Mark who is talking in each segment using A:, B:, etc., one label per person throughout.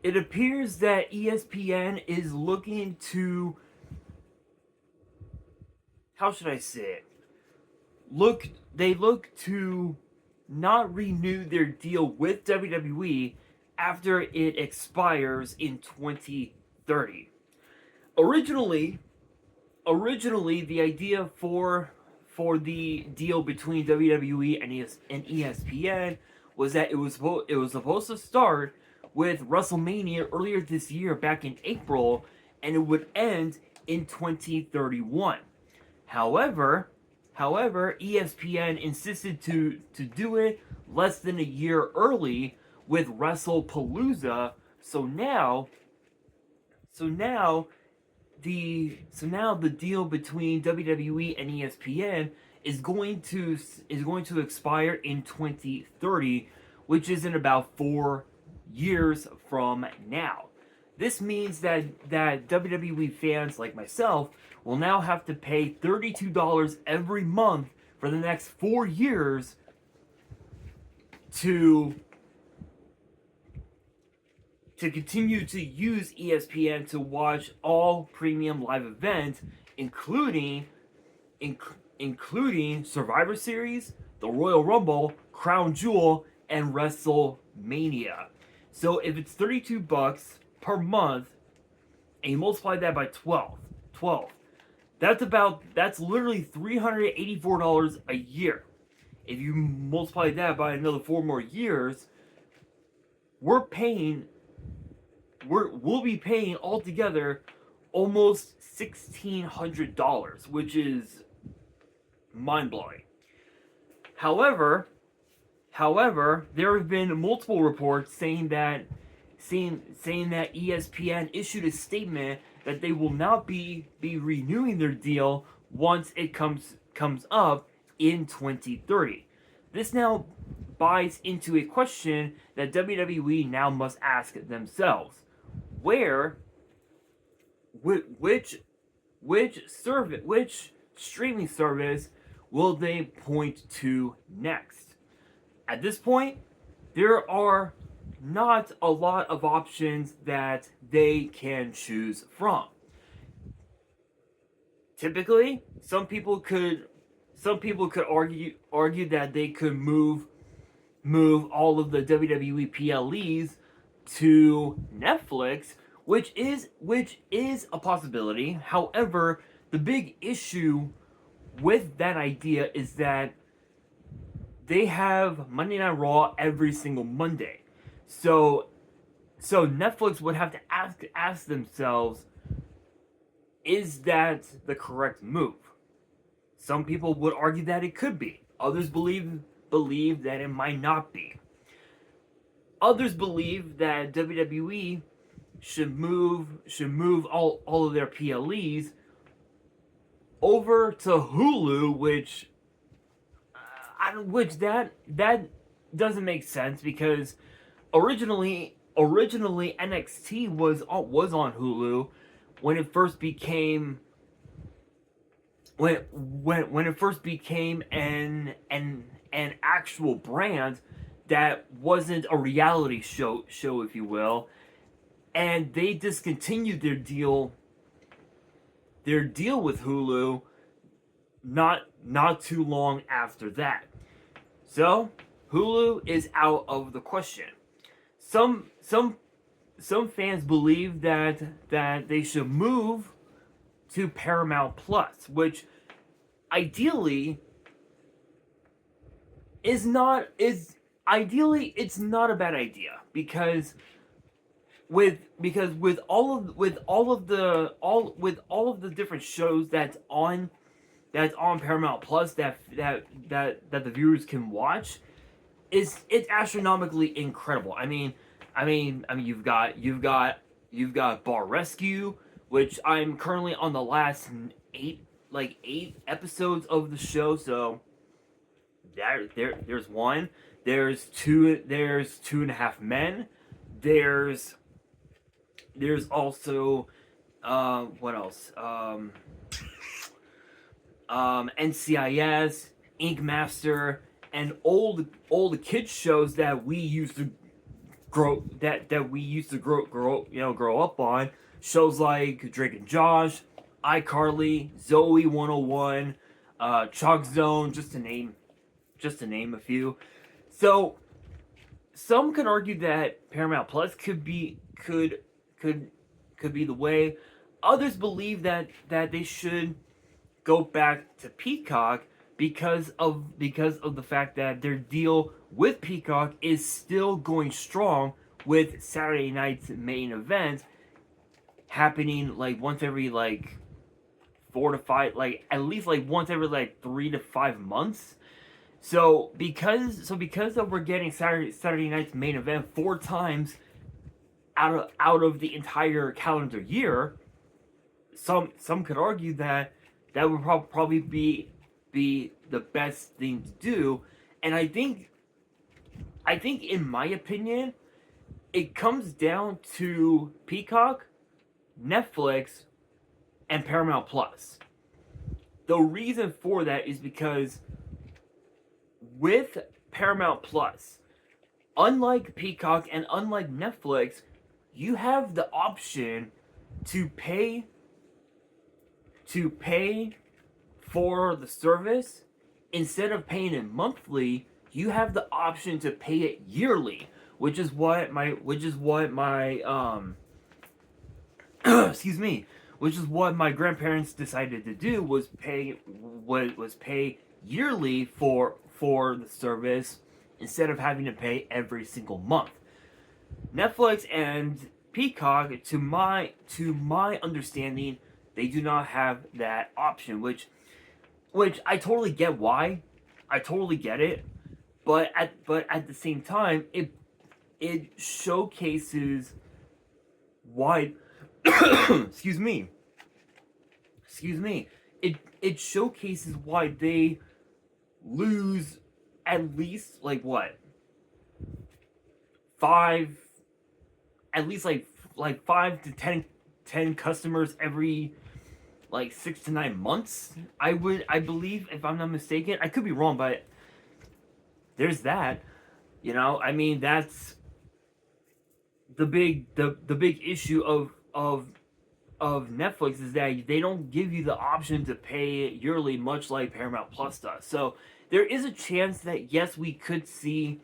A: it appears that ESPN is looking to, how should I say it? They look to not renew their deal with WWE after it expires in 2030. Originally, the idea for the deal between WWE and ESPN was that it was supposed to start with WrestleMania earlier this year, back in April, and it would end in 2031. However, ESPN insisted to do it less than a year early with WrestlePalooza. So now the deal between WWE and ESPN is going to expire in 2030, which is in about 4 years from now. This means that WWE fans like myself will now have to pay $32 every month for the next 4 years to continue to use ESPN to watch all premium live events, including Survivor Series, the Royal Rumble, Crown Jewel, and WrestleMania. So if it's $32 per month, and you multiply that by 12, that's literally $384 a year. If you multiply that by another 4 more years, we'll be paying altogether almost $1,600, which is mind-blowing. However, there have been multiple reports saying that ESPN issued a statement that they will not be renewing their deal once it comes up in 2030. This now buys into a question that WWE now must ask themselves: which streaming service will they point to next? At this point, there are not a lot of options that they can choose from. Typically, some people could argue that they could move all of the WWE PLEs to Netflix, which is a possibility. However, the big issue with that idea is that they have Monday Night Raw every single Monday. So Netflix would have to ask themselves, is that the correct move? Some people would argue that it could be. Others believe that it might not be. Others believe that WWE should move all of their PLEs over to Hulu, which that doesn't make sense, because originally NXT was on Hulu when it first became an actual brand that wasn't a reality show, if you will, and they discontinued their deal with Hulu not too long after that. So Hulu is out of the question. Some fans believe that they should move to Paramount Plus, which ideally it's not a bad idea, because with all of the different shows that's on Paramount Plus that the viewers can watch, it's astronomically incredible. I mean, you've got Bar Rescue, which I'm currently on the last 8 episodes of the show. So there's one. There's two. There's 2.5 Men. There's also what else? NCIS, Ink Master, and old kids shows that we used we used to grow up on. Shows like Drake and Josh, iCarly, Zoe 101, Chalk Zone, just to name a few. So some could argue that Paramount Plus could be the way. Others believe that they should go back to Peacock because of the fact that their deal with Peacock is still going strong, with Saturday night's main event happening like once every like 4 to 5, like at least like once every like 3 to 5 months. So because we're getting Saturday night's main event 4 times out of the entire calendar year, some could argue that would probably be the best thing to do. And I think in my opinion, it comes down to Peacock, Netflix, and Paramount Plus. The reason for that is because with Paramount Plus, unlike Peacock and unlike Netflix, you have the option to pay for the service. Instead of paying it monthly, you have the option to pay it yearly, which is what my excuse me, which is what my grandparents decided to do, was pay yearly for the service instead of having to pay every single month. Netflix and Peacock, to my understanding, they do not have that option, which I totally get why. I totally get it, but at the same time, it showcases why excuse me. It showcases why they lose at least like what? At least like 5 to 10 customers every like 6 to 9 months. I believe, if I'm not mistaken. I could be wrong, but there's that. I mean, that's the big issue of Netflix, is that they don't give you the option to pay yearly, much like Paramount Plus does. So there is a chance that yes, we could see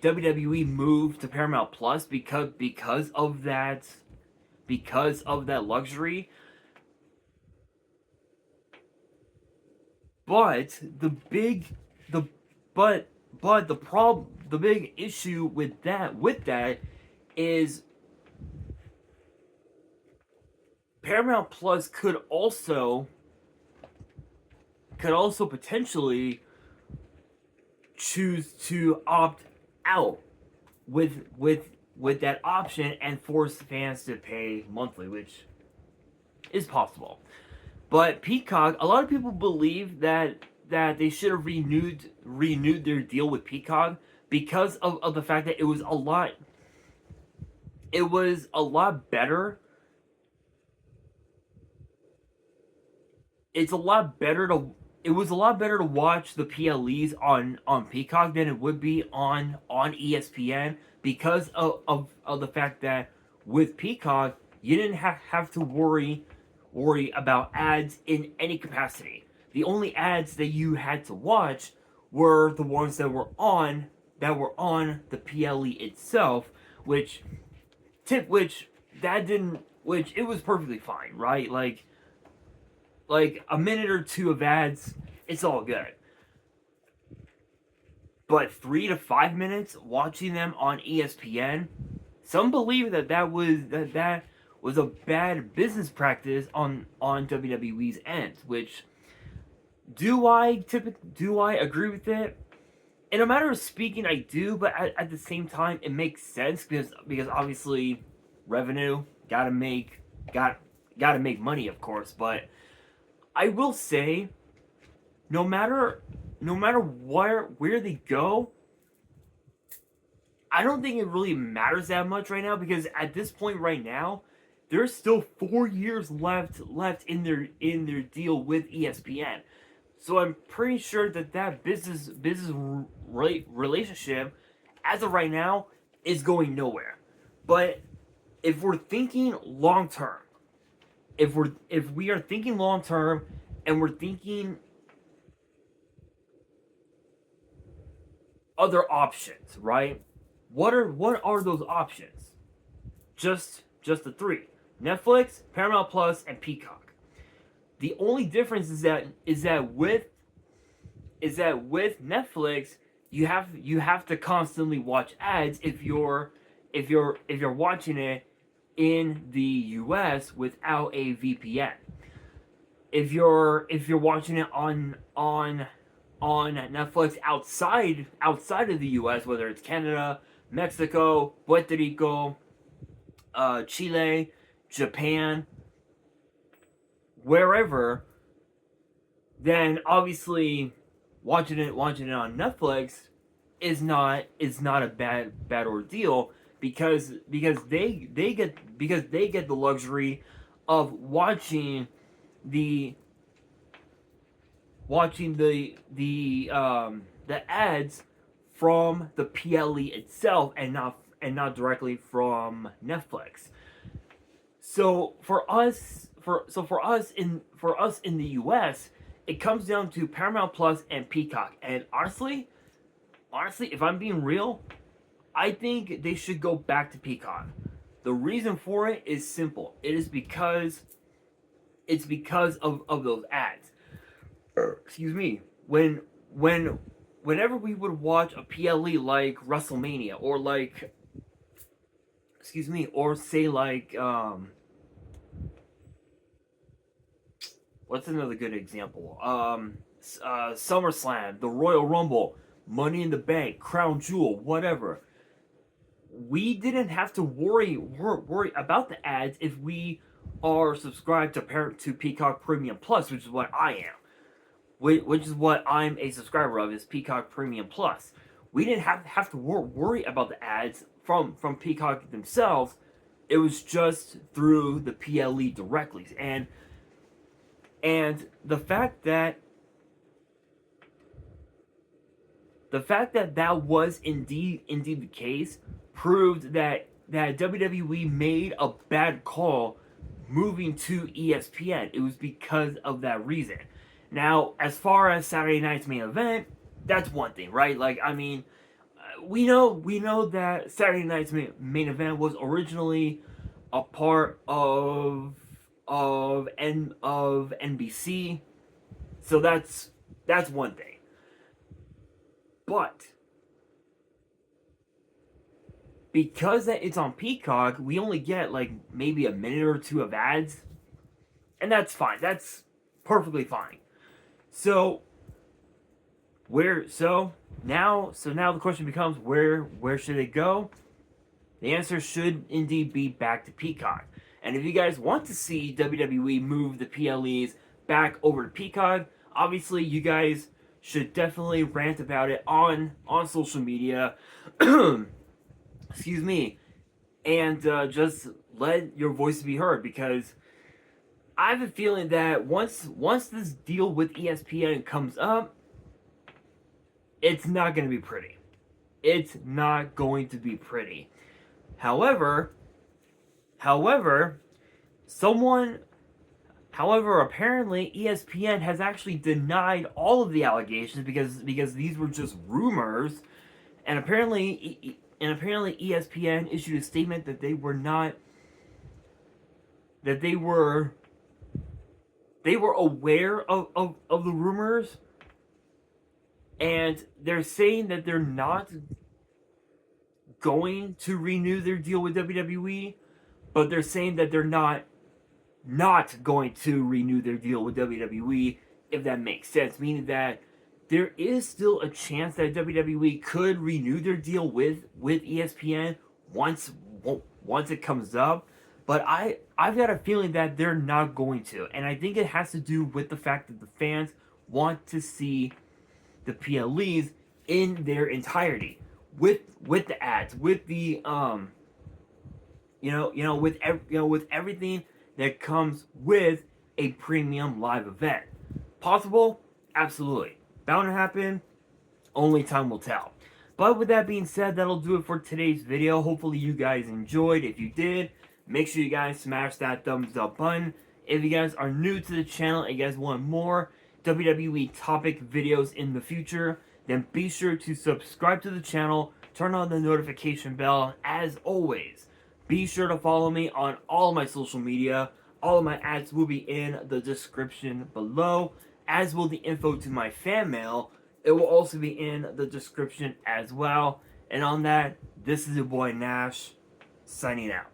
A: WWE move to Paramount Plus because of that luxury. But the big issue with that is Paramount Plus could also potentially choose to opt out with that option and force fans to pay monthly, which is possible. But Peacock, a lot of people believe that they should have renewed their deal with Peacock because of the fact that it was a lot better. It was a lot better to watch the PLEs on Peacock than it would be on ESPN, because of the fact that with Peacock you didn't have to worry about ads in any capacity. The only ads that you had to watch were the ones that were on the PLE itself, which it was perfectly fine, right? Like a minute or two of ads, it's all good. But 3 to 5 minutes watching them on ESPN, some believe that was a bad business practice on WWE's end. Which, do I agree with it? In a matter of speaking, I do, but at the same time, it makes sense because obviously revenue, gotta make money, of course. But I will say, no matter where they go, I don't think it really matters that much right now, because at this point right now, there's still 4 years left in their deal with ESPN. So I'm pretty sure that business relationship, as of right now, is going nowhere. But if we're thinking long term, if we are thinking long term and we're thinking other options, right? What are those options? Just the three: Netflix, Paramount Plus, and Peacock. The only difference is that with Netflix, you have to constantly watch ads if you're watching it in the US without a VPN. If you're watching it on Netflix outside of the US, whether it's Canada, Mexico, Puerto Rico, Chile, Japan, wherever, then obviously watching it on Netflix is not a bad ordeal because they get the luxury of the the ads from the PLE itself and not directly from Netflix. So for us in the US, it comes down to Paramount Plus and Peacock. And honestly, if I'm being real, I think they should go back to Peacock. The reason for it is simple. It's because of those ads. Excuse me. Whenever we would watch a PLE like WrestleMania or like, excuse me, or say like what's another good example? SummerSlam, the Royal Rumble, Money in the Bank, Crown Jewel, whatever. We didn't have to worry about the ads if we are subscribed to Peacock Premium Plus, which is what I am. Which is what I'm a subscriber of, is Peacock Premium Plus. We didn't have to worry about the ads from Peacock themselves. It was just through the PLE directly. And the fact that that was indeed the case proved that WWE made a bad call moving to ESPN. It was because of that reason. Now, as far as Saturday night's main event, that's one thing, right? Like, I mean, we know that Saturday night's main event was originally a part of NBC, so that's one thing. But because that it's on Peacock, we only get like maybe a minute or two of ads, and that's fine. That's perfectly fine. So now the question becomes, where should it go? The answer should indeed be back to Peacock. And if you guys want to see WWE move the PLEs back over to Peacock, obviously you guys should definitely rant about it on social media. Excuse me. And just let your voice be heard, because I have a feeling that once this deal with ESPN comes up, it's not going to be pretty. It's not going to be pretty. However, apparently ESPN has actually denied all of the allegations because these were just rumors, and apparently ESPN issued a statement that they were aware of the rumors, and they're saying that they're not going to renew their deal with WWE, but they're saying that they're not going to renew their deal with WWE, if that makes sense, meaning that there is still a chance that WWE could renew their deal with ESPN once it comes up, but I've got a feeling that they're not going to, and I think it has to do with the fact that the fans want to see the PLEs in their entirety, with the ads, with the with everything that comes with a premium live event. Possible? Absolutely. Bound to happen? Only time will tell. But with that being said, that'll do it for today's video. Hopefully you guys enjoyed. If you did, make sure you guys smash that thumbs up button. If you guys are new to the channel and you guys want more WWE topic videos in the future, then be sure to subscribe to the channel, turn on the notification bell. As always, be sure to follow me on all of my social media. All of my ads will be in the description below, as will the info to my fan mail. It will also be in the description as well. And on that, this is your boy Nash, signing out.